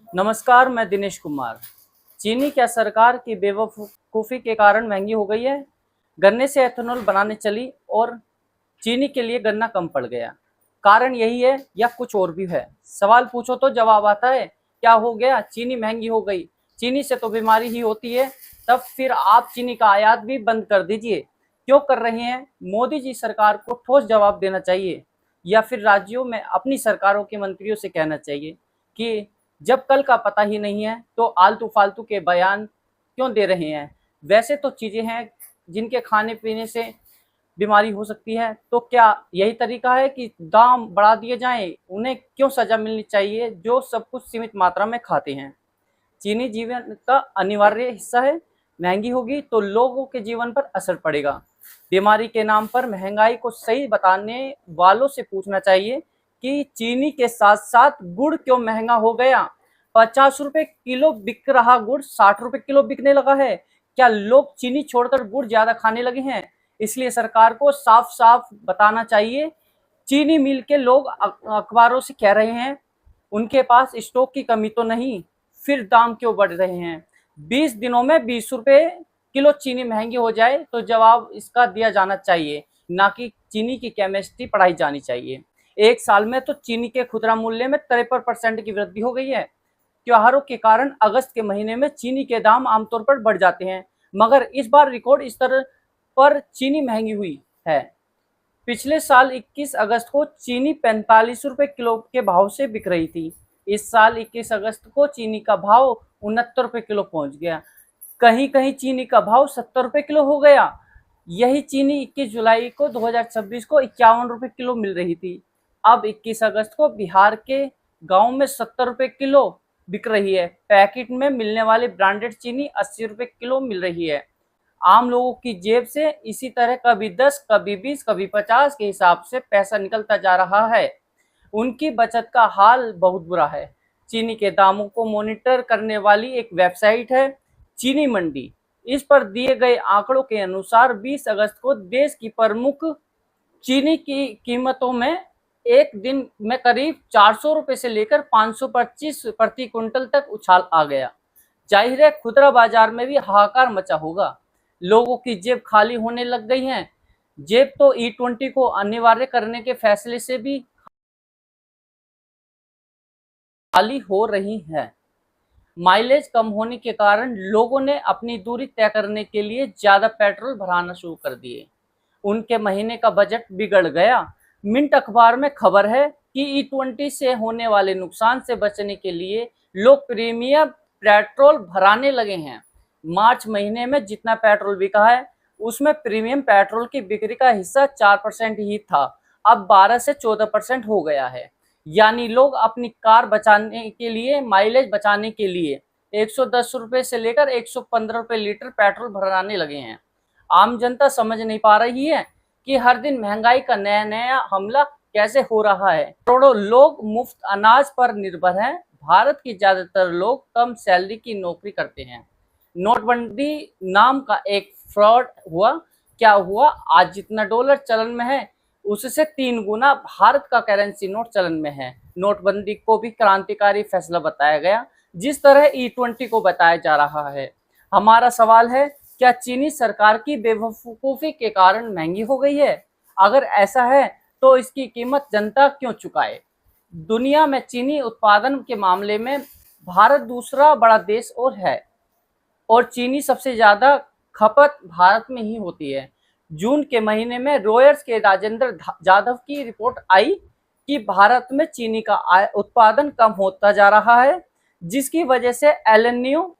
नमस्कार, मैं दिनेश कुमार। चीनी क्या सरकार की बेवकूफ़ी के कारण महंगी हो गई है? गन्ने से एथेनॉल बनाने चली और चीनी के लिए गन्ना कम पड़ गया। कारण यही है या कुछ और भी है? सवाल पूछो तो जवाब आता है। क्या हो गया? चीनी महंगी हो गई। चीनी से तो बीमारी ही होती है। तब फिर आप चीनी का आयात भी बंद कर दीजिए। क्यों कर रहे हैं? मोदी जी सरकार को ठोस जवाब देना चाहिए या फिर राज्यों में अपनी सरकारों के मंत्रियों से कहना चाहिए कि जब कल का पता ही नहीं है तो आलतू फालतू के बयान क्यों दे रहे हैं। वैसे तो चीज़ें हैं जिनके खाने पीने से बीमारी हो सकती है, तो क्या यही तरीका है कि दाम बढ़ा दिए जाएं? उन्हें क्यों सजा मिलनी चाहिए जो सब कुछ सीमित मात्रा में खाते हैं? चीनी जीवन का अनिवार्य हिस्सा है। महंगी होगी तो लोगों के जीवन पर असर पड़ेगा। बीमारी के नाम पर महंगाई को सही बताने वालों से पूछना चाहिए कि चीनी के साथ साथ गुड़ क्यों महंगा हो गया। 50 रुपए किलो बिक रहा गुड़ 60 रुपए किलो बिकने लगा है। क्या लोग चीनी छोड़कर गुड़ ज्यादा खाने लगे हैं? इसलिए सरकार को साफ साफ बताना चाहिए। चीनी मिल के लोग अखबारों से कह रहे हैं उनके पास स्टॉक की कमी तो नहीं, फिर दाम क्यों बढ़ रहे हैं? 20 दिनों में 20 रुपए किलो चीनी महंगी हो जाए तो जवाब इसका दिया जाना चाहिए, ना कि चीनी की केमिस्ट्री पढ़ाई जानी चाहिए। एक साल में तो चीनी के खुदरा मूल्य में 53% की वृद्धि हो गई है। त्योहारों के कारण अगस्त के महीने में चीनी के दाम आमतौर पर बढ़ जाते हैं, मगर इस बार रिकॉर्ड स्तर पर चीनी महंगी हुई है। पिछले साल 21 अगस्त को चीनी 45 रुपए किलो के भाव से बिक रही थी। इस साल 21 अगस्त को चीनी का भाव 69 रुपए किलो पहुंच गया। कहीं कहीं चीनी का भाव 70 रुपए किलो हो गया। यही चीनी 21 जुलाई को 2026 को 51 रुपए किलो मिल रही थी। अब 21 अगस्त को बिहार के गांव में 70 रुपए किलो बिक रही है। पैकेट में मिलने वाली ब्रांडेड चीनी 80 रुपए किलो मिल रही है। आम लोगों की जेब से इसी तरह कभी 10, कभी 20, कभी 50 के हिसाब से पैसा निकलता जा रहा है। उनकी बचत का हाल बहुत बुरा है। चीनी के दामों को मॉनिटर करने वाली एक वेबसाइट है चीनी मंडी। इस पर दिए गए आंकड़ों के अनुसार 20 अगस्त को देश की प्रमुख चीनी की कीमतों में एक दिन में करीब 400 रुपए से लेकर 525 प्रति क्विंटल तक उछाल आ गया। जाहिर है खुदरा बाजार में भी हाहाकार मचा होगा। लोगों की जेब खाली होने लग गई है। जेब तो E20 को अनिवार्य करने के फैसले से भी खाली हो रही है। माइलेज कम होने के कारण लोगों ने अपनी दूरी तय करने के लिए ज्यादा पेट्रोल भराना शुरू कर दिए। उनके महीने का बजट बिगड़ गया। मिंट अखबार में खबर है कि E20 से होने वाले नुकसान से बचने के लिए लोग प्रीमियम पेट्रोल भराने लगे हैं। मार्च महीने में जितना पेट्रोल बिका है उसमें प्रीमियम पेट्रोल की बिक्री का हिस्सा 4% ही था, अब 12 से 14% हो गया है। यानी लोग अपनी कार बचाने के लिए, माइलेज बचाने के लिए 110 रुपए से लेकर 115 रुपए लीटर पेट्रोल भराने लगे हैं। आम जनता समझ नहीं पा रही है कि हर दिन महंगाई का नया नया हमला कैसे हो रहा है। करोड़ों लोग मुफ्त अनाज पर निर्भर हैं। भारत के ज्यादातर लोग कम सैलरी की नौकरी करते हैं। नोटबंदी नाम का एक फ्रॉड हुआ। क्या हुआ? आज जितना डॉलर चलन में है उससे 3 गुना भारत का करेंसी नोट चलन में है। नोटबंदी को भी क्रांतिकारी फैसला बताया गया, जिस तरह E20 को बताया जा रहा है। हमारा सवाल है, क्या चीनी सरकार की बेवकूफी के कारण महंगी हो गई है? अगर ऐसा है तो इसकी कीमत जनता क्यों चुकाए? दुनिया में चीनी उत्पादन के मामले में भारत दूसरा बड़ा देश और चीनी सबसे ज्यादा खपत भारत में ही होती है। जून के महीने में रॉयर्स के राजेंद्र जाधव की रिपोर्ट आई कि भारत में चीनी का उत्पादन कम होता जा रहा है, जिसकी वजह से एल-निनो,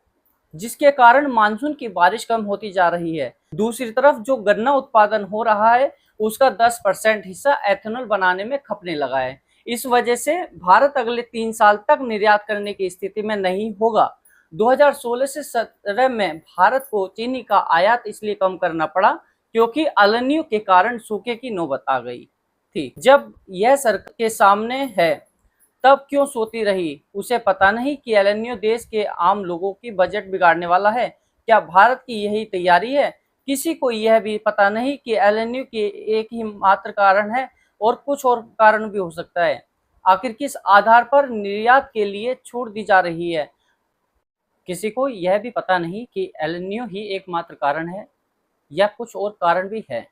जिसके कारण मानसून की बारिश कम होती जा रही है। दूसरी तरफ जो गन्ना उत्पादन हो रहा है उसका 10% हिस्सा एथेनॉल बनाने में खपने लगा है। इस वजह से भारत अगले 3 साल तक निर्यात करने की स्थिति में नहीं होगा। 2016 से 17 में भारत को चीनी का आयात इसलिए कम करना पड़ा क्योंकि एल-निनो के कारण सूखे की नौबत आ गई थी। जब यह सरकार के सामने है तब क्यों सोती रही? उसे पता नहीं कि एल-निनो देश के आम लोगों की बजट बिगाड़ने वाला है। क्या भारत की यही तैयारी है? किसी को यह भी पता नहीं कि एल-निनो के एक ही मात्र कारण है और कुछ और कारण भी हो सकता है। आखिर किस आधार पर निर्यात के लिए छूट दी जा रही है? किसी को यह भी पता नहीं कि एल निनो ही एकमात्र कारण है या कुछ और कारण भी है।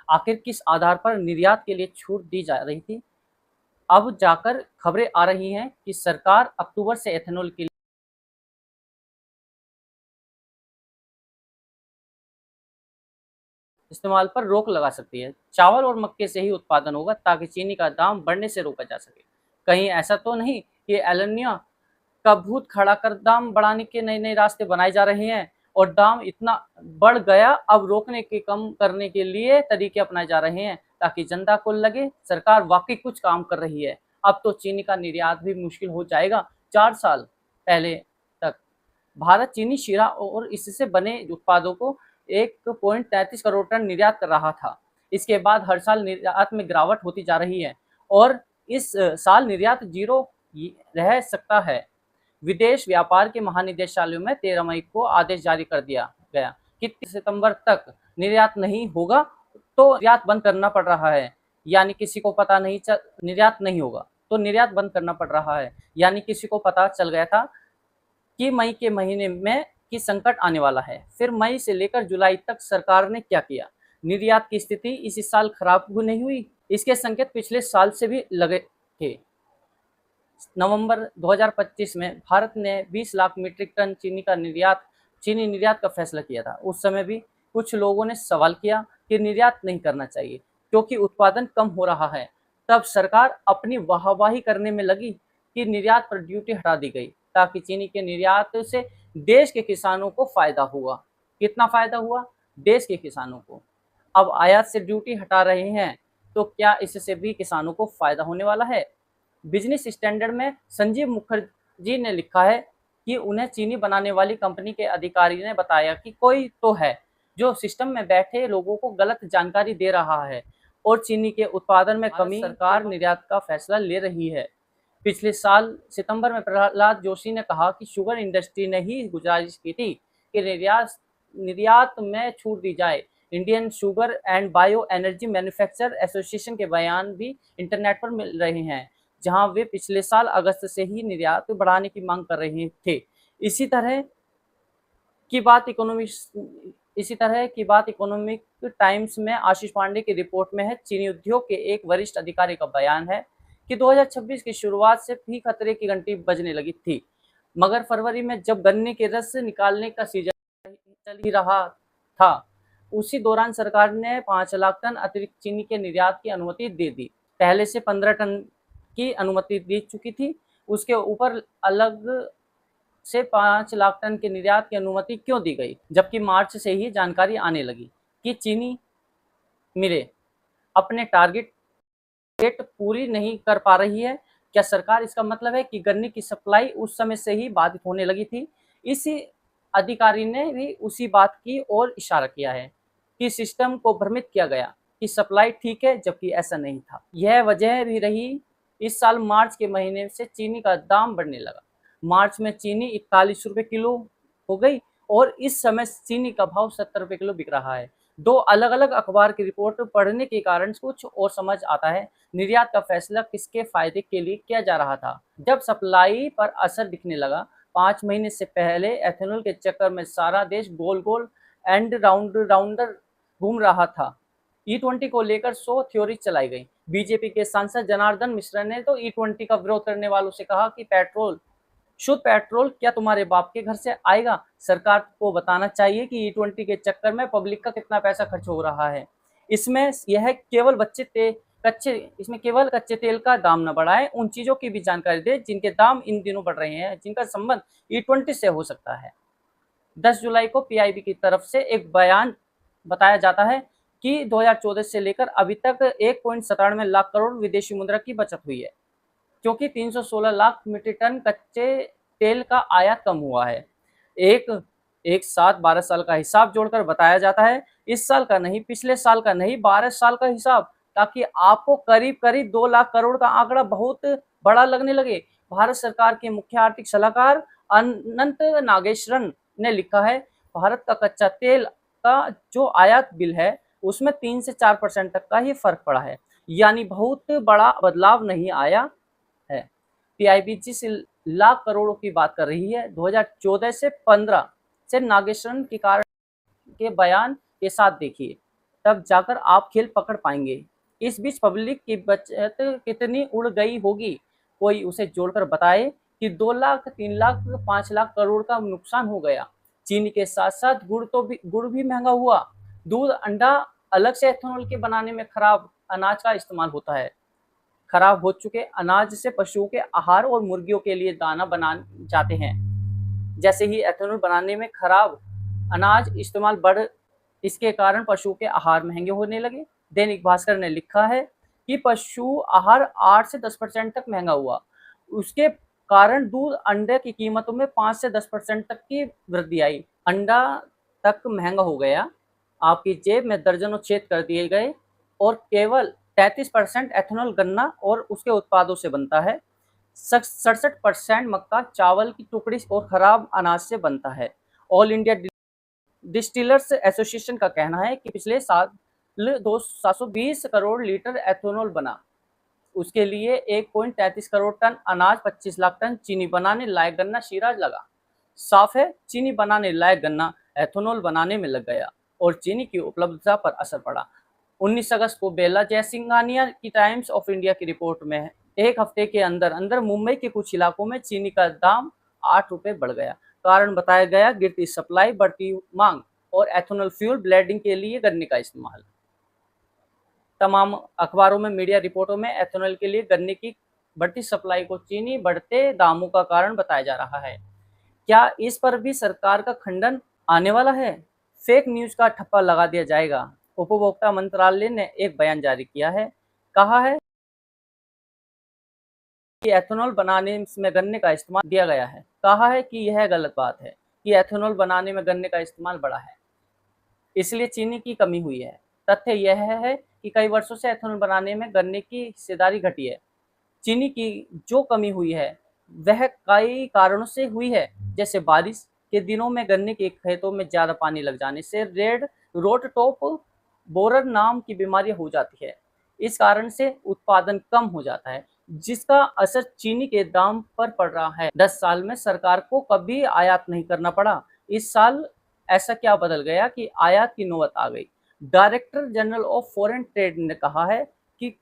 आखिर किस आधार पर निर्यात के लिए छूट दी जा रही थी? अब जाकर खबरें आ रही हैं कि सरकार अक्टूबर से एथेनॉल के इस्तेमाल पर रोक लगा सकती है। चावल और मक्के से ही उत्पादन होगा ताकि चीनी का दाम बढ़ने से रोका जा सके। कहीं ऐसा तो नहीं कि एल निनो का भूत खड़ा कर दाम बढ़ाने के नए-नए रास्ते बनाए जा रहे हैं और दाम इतना बढ़ गया, अब रोकने के कम करने के लिए तरीके अपनाए जा रहे हैं ताकि जनता को लगे सरकार वाकई कुछ काम कर रही है। अब तो चीनी का निर्यात भी मुश्किल हो जाएगा। 4 साल पहले तक भारत चीनी, शीरा और इससे बने उत्पादों को 1.33 करोड़ टन निर्यात कर रहा था। इसके बाद हर साल निर्यात में गिरावट होती जा रही है और इस साल निर्यात जीरो रह सकता है। विदेश व्यापार के महानिदेशालय में 13 मई को आदेश जारी कर दिया गया कि 30 सितंबर तक निर्यात नहीं होगा तो निर्यात बंद करना पड़ रहा है। यानी किसी को पता नहीं चल निर्यात नहीं होगा तो निर्यात बंद करना पड़ रहा है। यानी किसी को पता चल गया था कि मई के महीने में कि संकट आने वाला है। फिर मई से लेकर जुलाई तक सरकार ने क्या किया? निर्यात की स्थिति इस साल खराब नहीं हुई, इसके संकेत पिछले साल से भी लगे थे। नवंबर 2025 में भारत ने 20 लाख मीट्रिक टन चीनी निर्यात का फैसला किया था। उस समय भी कुछ लोगों ने सवाल किया कि निर्यात नहीं करना चाहिए क्योंकि उत्पादन कम हो रहा है। तब सरकार अपनी वाहवाही करने में लगी कि निर्यात पर ड्यूटी हटा दी गई ताकि चीनी के निर्यात से देश के किसानों को फायदा हुआ। कितना फायदा हुआ? देश के किसानों को। अब आयात से ड्यूटी हटा रहे हैं तो क्या इससे भी किसानों को फायदा होने वाला है? बिजनेस स्टैंडर्ड में संजीव मुखर्जी ने लिखा है कि उन्हें चीनी बनाने वाली कंपनी के अधिकारी ने बताया कि कोई तो है जो सिस्टम में बैठे लोगों को गलत जानकारी दे रहा है और चीनी के उत्पादन में कमी सरकार निर्यात का फैसला ले रही है। पिछले साल सितंबर में प्रहलाद जोशी ने कहा कि शुगर इंडस्ट्री ने ही गुजारिश की थी कि निर्यात में छूट दी जाए। Indian sugar and bio energy manufacture association के बयान भी इंटरनेट पर मिल रहे हैं जहां वे पिछले साल अगस्त से ही निर्यात बढ़ाने की मांग कर रहे थे। इसी तरह की बात इकोनॉमिक टाइम्स में आशीष पांडे की रिपोर्ट में है। चीनी उद्योग के एक वरिष्ठ अधिकारी का बयान है कि 2026 की शुरुआत से भी खतरे की घंटी बजने लगी थी, मगर फरवरी में जब गन्ने के रस निकालने का सीजन चल ही रहा था, उसी दौरान सरकार ने 5 लाख टन अतिरिक्त चीनी के निर्यात की अनुमति दे दी। पहले से 15 टन की अनुमति दी चुकी थी, उसके ऊपर अलग से 5 लाख टन के निर्यात की अनुमति क्यों दी गई? जबकि मार्च से ही जानकारी आने लगी कि चीनी मिलें अपने टारगेट पूरी नहीं कर पा रही है। क्या सरकार इसका मतलब है कि गन्ने की सप्लाई उस समय से ही बाधित होने लगी थी? इसी अधिकारी ने भी उसी बात की ओर इशारा किया है कि सिस्टम को भ्रमित किया गया कि सप्लाई ठीक है, जबकि ऐसा नहीं था। यह वजह भी रही इस साल मार्च के महीने से चीनी का दाम बढ़ने लगा। मार्च में चीनी 41 रुपये किलो हो गई और इस समय चीनी का भाव 70 रुपये किलो बिक रहा है। दो अलग अलग अखबार की रिपोर्ट पढ़ने के कारण कुछ और समझ आता है। निर्यात का फैसला किसके फायदे के लिए किया जा रहा था? जब सप्लाई पर असर दिखने लगा, 5 महीने से पहले एथेनॉल के चक्कर में सारा देश गोल गोल एंड राउंडर घूम रहा था। E20 को लेकर 100 थ्योरी चलाई गई। बीजेपी के सांसद जनार्दन मिश्रा ने तो E20 का विरोध करने वालों से कहा कि शुद्ध पेट्रोल क्या तुम्हारे बाप के घर से आएगा? सरकार को बताना चाहिए कि E20 के चक्कर में पब्लिक का कितना पैसा खर्च हो रहा है। इसमें केवल कच्चे तेल का दाम न बढ़ाए, उन चीजों की भी जानकारी दे जिनके दाम इन दिनों बढ़ रहे हैं, जिनका संबंध E20 से हो सकता है। 10 जुलाई को पीआईबी की तरफ से एक बयान बताया जाता है कि 2014 से लेकर अभी तक 1.97 लाख करोड़ विदेशी मुद्रा की बचत हुई है, क्योंकि 316 लाख मीट्रिक टन कच्चे तेल का आयात कम हुआ है। एक साथ 12 साल का हिसाब जोड़कर बताया जाता है, इस साल का नहीं, पिछले साल का नहीं, 12 साल का हिसाब, ताकि आपको करीब करीब 2 लाख करोड़ का आंकड़ा बहुत बड़ा लगने लगे। भारत सरकार के मुख्य आर्थिक सलाहकार अनंत नागेश्वरन ने लिखा है, भारत का कच्चा तेल का जो आयात बिल है उसमें 3 से 4% तक का ही फर्क पड़ा है, यानी बहुत बड़ा बदलाव नहीं आया है। पीआईबी जिस लाख करोड़ों की बात कर रही है 2014 से 15 से नागेश्वरन के कारण के बयान के साथ देखिए, तब जाकर आप खेल पकड़ पाएंगे। इस बीच पब्लिक की बचत कितनी उड़ गई होगी, कोई उसे जोड़कर बताए कि 2 लाख 3 लाख 5 लाख करोड़ का नुकसान हो गया। चीनी के साथ साथ गुड़ भी महंगा हुआ। दूध अंडा अलग से एथेनॉल के बनाने में खराब अनाज का इस्तेमाल होता है। खराब हो चुके अनाज से पशुओं के आहार और मुर्गियों के लिए दाना बनाए जाते हैं। जैसे ही एथेनॉल बनाने में खराब अनाज इस्तेमाल बढ़, इसके कारण पशुओं के आहार महंगे होने लगे। दैनिक भास्कर ने लिखा है कि पशु आहार 8 से 10% तक महंगा हुआ। उसके कारण दूध अंडे की कीमतों में 5 से 10% तक की वृद्धि आई। अंडा तक महंगा हो गया। आपकी जेब में दर्जनों छेद कर दिए गए और केवल 33% एथेनॉल गन्ना और उसके उत्पादों से बनता है। 67% मक्का चावल की टुकड़ी और खराब अनाज से बनता है। ऑल इंडिया डिस्टिलर्स एसोसिएशन का कहना है कि पिछले साल 720 करोड़ लीटर एथेनॉल बना। उसके लिए 1.33 करोड़ टन अनाज, 25 लाख टन चीनी बनाने लायक गन्ना शीरा लगा। साफ है, चीनी बनाने लायक गन्ना एथेनॉल बनाने में लग गया और चीनी की उपलब्धता पर असर पड़ा। 19 अगस्त को बेला जयसिंघानिया की टाइम्स ऑफ इंडिया की रिपोर्ट में एक हफ्ते के अंदर अंदर मुंबई के कुछ इलाकों में चीनी का दाम 8 रुपए बढ़ गया। कारण बताया गया गिरती सप्लाई, बढ़ती मांग और एथेनॉल फ्यूल ब्लेंडिंग के लिए गन्ने का इस्तेमाल। तमाम अखबारों में मीडिया रिपोर्टों में एथेनॉल के लिए गन्ने की बढ़ती सप्लाई को चीनी बढ़ते दामों का कारण बताया जा रहा है। क्या इस पर भी सरकार का खंडन आने वाला है? फेक न्यूज का ठप्पा लगा दिया जाएगा। उपभोक्ता मंत्रालय ने एक बयान जारी किया है। कहा है कि एथेनॉल बनाने में गन्ने का इस्तेमाल दिया गया है। कहा है कि यह गलत बात है कि एथेनॉल बनाने में गन्ने का इस्तेमाल बढ़ा है, इसलिए चीनी की कमी हुई है। तथ्य यह है कि कई वर्षों से एथेनॉल बनाने में गन्ने की हिस्सेदारी घटी है। चीनी की जो कमी हुई है वह कई कारणों से हुई है, जैसे बारिश के दिनों में गन्ने के खेतों में ज्यादा पानी लग जाने से रेड रोट टॉप बोरर नाम की बीमारी हो जाती है। इस कारण से उत्पादन कम हो जाता है, जिसका असर चीनी के दाम पर पड़ रहा है। 10 साल में सरकार को कभी आयात नहीं करना पड़ा। इस साल ऐसा क्या बदल गया कि आयात की नौबत आ गई? Director general of foreign trade ने कहा है कि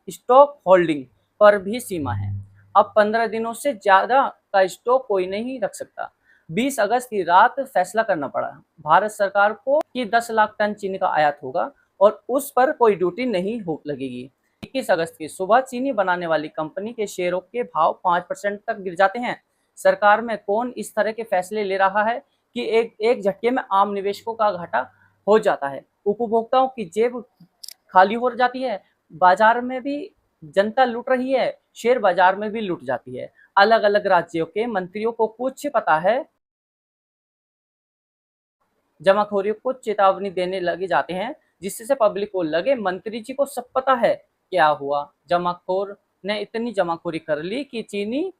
स्टॉक होल्डिंग पर भी सीमा है। अब 15 दिनों से ज्यादा का स्टॉक कोई नहीं रख सकता। 20 अगस्त की रात फैसला करना पड़ा भारत सरकार को कि 10 लाख टन चीनी का आयात होगा और उस पर कोई ड्यूटी नहीं लगेगी। 21 अगस्त की सुबह चीनी बनाने वाली कंपनी के शेयरों के भाव 5% तक गिर जाते हैं। सरकार में कौन इस तरह के फैसले ले रहा है कि एक झटके में आम निवेशकों का घाटा हो जाता है, उपभोक्ताओं की जेब खाली हो जाती है, बाजार में भी जनता लूट रही है, शेयर बाजार में भी लूट जाती है। अलग अलग राज्यों के मंत्रियों को कुछ पता है, जमाखोरियों को चेतावनी देने लगे जाते हैं, जिससे पब्लिक को लगे मंत्री जी को सब पता है। क्या हुआ? जमाखोर ने इतनी जमाखोरी कर ली कि चीनी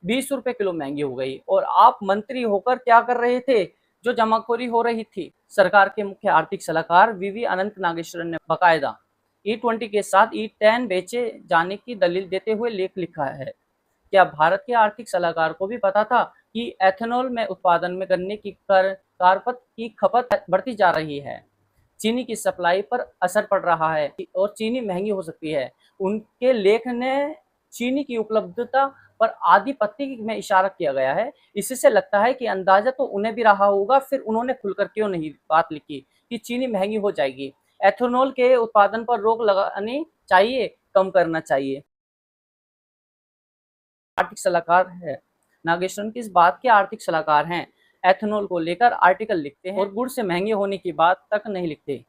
20 रुपए किलो महंगी हो गई और आप मंत्री होकर क्या कर रहे थे जो जमाखोरी हो रही थी? सरकार के मुख्य आर्थिक सलाहकार वीवी अनंत नागेश्वरन ने बाकायदा E20 के साथ E10 बेचे जाने की दलील देते हुए लेख लिखा है। क्या भारत के आर्थिक सलाहकार को भी पता था कि एथेनॉल में उत्पादन में गन्ने की कार्पत की खपत बढ़ती जा रही है? चीनी की सप्लाई पर असर पड़ रहा है और चीनी महंगी हो सकती है। उनके लेख ने चीनी की उपलब्धता पर आधी पत्ती में इशारा किया गया है। इससे लगता है कि अंदाजा तो उन्हें भी रहा होगा, फिर उन्होंने खुलकर क्यों नहीं बात लिखी कि चीनी महंगी हो जाएगी। एथेनॉल के उत्पादन पर रोक लगानी चाहिए, कम करना चाहिए। आर्थिक सलाहकार है नागेश्वरन किस बात के आर्थिक सलाहकार हैं? एथेनॉल को लेकर आर्टिकल लिखते हैं और गुड़ से महंगे होने की बात तक नहीं लिखते,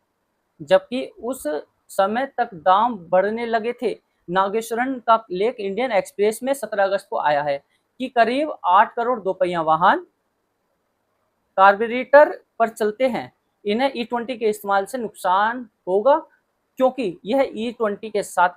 जबकि उस समय तक दाम बढ़ने लगे थे। नागेश्वरन का लेख इंडियन एक्सप्रेस में 17 अगस्त को आया है कि करीब 8 करोड़ दोपहिया वाहन कार्बोरेटर पर चलते हैं, इन्हें E20 के इस्तेमाल से नुकसान होगा क्योंकि यह E20 के साथ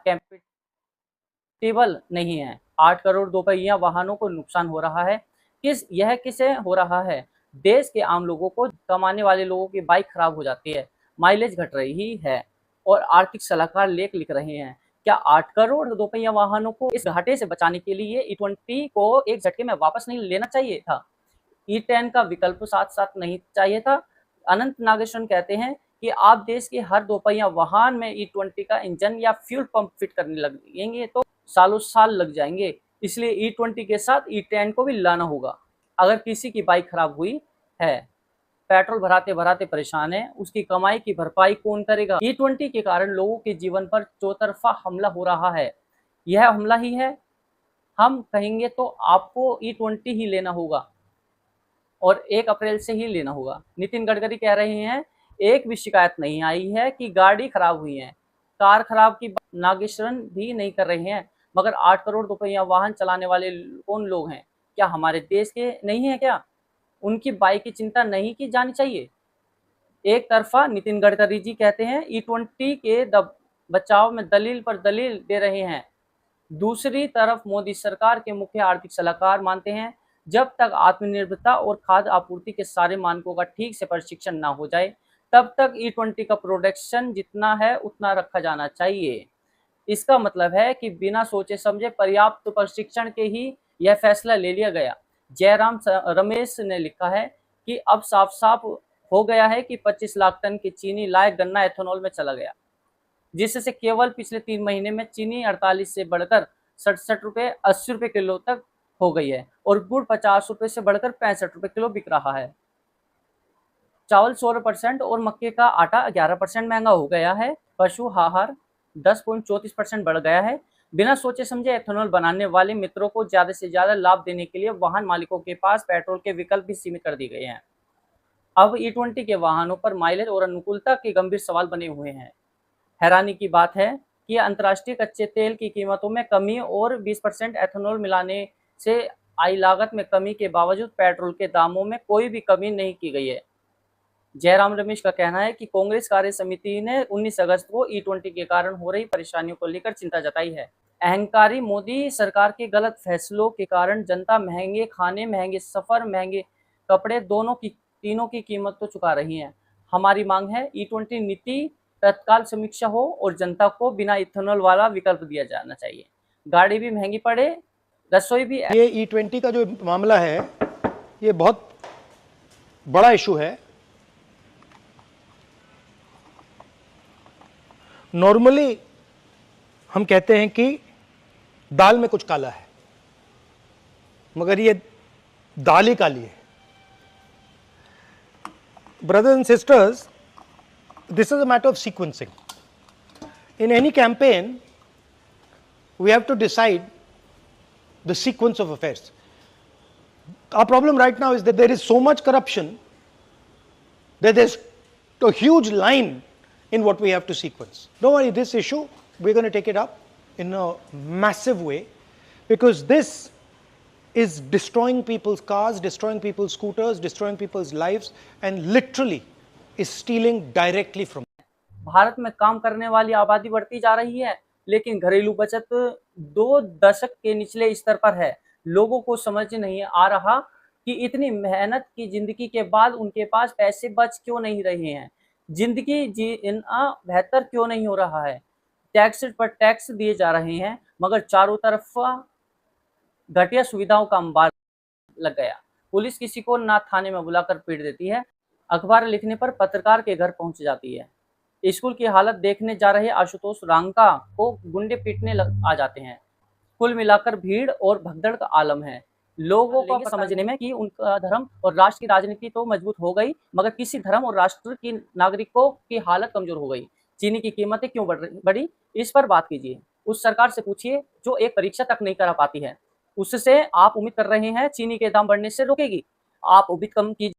टेबल नहीं है। 8 करोड़ दोपहिया वाहनों को नुकसान हो रहा है। किसे हो रहा है? देश के आम लोगों को, कमाने वाले लोगों की बाइक खराब हो जाती है, माइलेज घट रही है और आर्थिक सलाहकार लेख लिख रहे हैं क्या 8 करोड़ दोपहिया वाहनों को इस घाटे से बचाने के लिए E20 को एक झटके में वापस नहीं लेना चाहिए था? E10 का विकल्प साथ साथ नहीं चाहिए था? अनंत नागेश्वरन कहते हैं कि आप देश के हर दोपहिया वाहन में E20 का इंजन या फ्यूल पंप फिट करने लगेंगे तो सालों साल लग जाएंगे। इसलिए E20 के साथ E10 को भी लाना होगा। अगर किसी की बाइक खराब हुई है, पेट्रोल भराते भराते परेशान है, उसकी कमाई की भरपाई कौन करेगा? E20 के कारण लोगों के जीवन पर चौतरफा हमला हो रहा है। यह हमला ही है। हम कहेंगे तो आपको E20 ही लेना होगा और 1 अप्रैल से ही लेना होगा। नितिन गडकरी कह रहे हैं एक भी शिकायत नहीं आई है कि गाड़ी खराब हुई है, कार खराब की नागेश्वरन भी नहीं कर रहे हैं। मगर 8 करोड़ दोपहिया वाहन चलाने वाले कौन लोग हैं? क्या हमारे देश के नहीं है क्या? उनकी बाइक की चिंता नहीं की जानी चाहिए? एक तरफा नितिन गडकरी जी कहते हैं E20 के बचाव में दलील पर दलील दे रहे हैं, दूसरी तरफ मोदी सरकार के मुख्य आर्थिक सलाहकार मानते हैं जब तक आत्मनिर्भरता और खाद्य आपूर्ति के सारे मानकों का ठीक से प्रशिक्षण ना हो जाए तब तक E20 का प्रोडक्शन जितना है उतना रखा जाना चाहिए। इसका मतलब है कि बिना सोचे समझे पर्याप्त प्रशिक्षण के ही यह फैसला ले लिया गया। जयराम रमेश ने लिखा है कि अब साफ साफ हो गया है कि 25 लाख टन की चीनी लायक गन्ना एथेनॉल में चला गया, जिससे केवल पिछले 3 महीने में चीनी 48 से बढ़कर 67 रुपये 80 रुपये किलो तक हो गई है और गुड़ 50 रुपये से बढ़कर 65 रुपये किलो बिक रहा है। चावल 16% और मक्के का आटा 11% महंगा हो गया है। पशु आहार 10.34% बढ़ गया है। बिना सोचे समझे एथेनॉल बनाने वाले मित्रों को ज्यादा से ज्यादा लाभ देने के लिए वाहन मालिकों के पास पेट्रोल के विकल्प भी सीमित कर दिए गए हैं। अब E20 के वाहनों पर माइलेज और अनुकूलता के गंभीर सवाल बने हुए हैं। हैरानी की बात है कि अंतर्राष्ट्रीय कच्चे तेल की कीमतों में कमी और 20% एथेनॉल मिलाने से आई लागत में कमी के बावजूद पेट्रोल के दामों में कोई भी कमी नहीं की गई है। जयराम रमेश का कहना है कि कांग्रेस कार्य समिति ने 19 अगस्त को E20 के कारण हो रही परेशानियों को लेकर चिंता जताई है। अहंकारी मोदी सरकार के गलत फैसलों के कारण जनता महंगे खाने, महंगे सफर, महंगे कपड़े तीनों की कीमत तो चुका रही है। हमारी मांग है E20 नीति तत्काल समीक्षा हो और जनता को बिना इथेनॉल वाला विकल्प दिया जाना चाहिए। गाड़ी भी महंगी पड़े, रसोई भी। ये E20 का जो मामला है ये बहुत बड़ा इशू है। नॉर्मली हम कहते हैं कि दाल में कुछ काला है, मगर ये दाल ही काली है। Brothers and sisters, this is a matter of sequencing. In any campaign, we have to decide the sequence of affairs. Our problem right now is that there is so much corruption that there's a huge line in what we have to sequence. Don't worry, this issue, we're going to take it up in a massive way, because this is destroying people's cars, destroying people's scooters, destroying people's lives, and literally is stealing directly from. Bharat में काम करने वाली आबादी बढ़ती जा रही है, लेकिन घरेलू बचत 2 दशक के निचले स्तर पर है। लोगों को समझ नहीं आ रहा कि इतनी मेहनत की जिंदगी के बाद उनके पास पैसे बच क्यों नहीं रहे हैं, जिंदगी जीना बेहतर क्यों नहीं हो रहा है। टैक्स पर टैक्स दिए जा रहे हैं, मगर चारों तरफ घटिया सुविधाओं का अंबार लग गया। पुलिस किसी को ना थाने में बुलाकर पीट देती है, अखबार लिखने पर पत्रकार के घर पहुंच जाती है। स्कूल की हालत देखने जा रहे आशुतोष रांका को गुंडे पीटने आ जाते हैं। कुल मिलाकर भीड़ और भगदड़ का आलम है। लोगों को समझने में कि उनका धर्म और राष्ट्र की राजनीति तो मजबूत हो गई, मगर किसी धर्म और राष्ट्र की नागरिकों की हालत कमजोर हो गई। चीनी की कीमतें क्यों बढ़ी, इस पर बात कीजिए। उस सरकार से पूछिए जो एक परीक्षा तक नहीं करा पाती है। उससे आप उम्मीद कर रहे हैं चीनी के दाम बढ़ने से रोकेगी। आप उम्मीद कम कीजिए।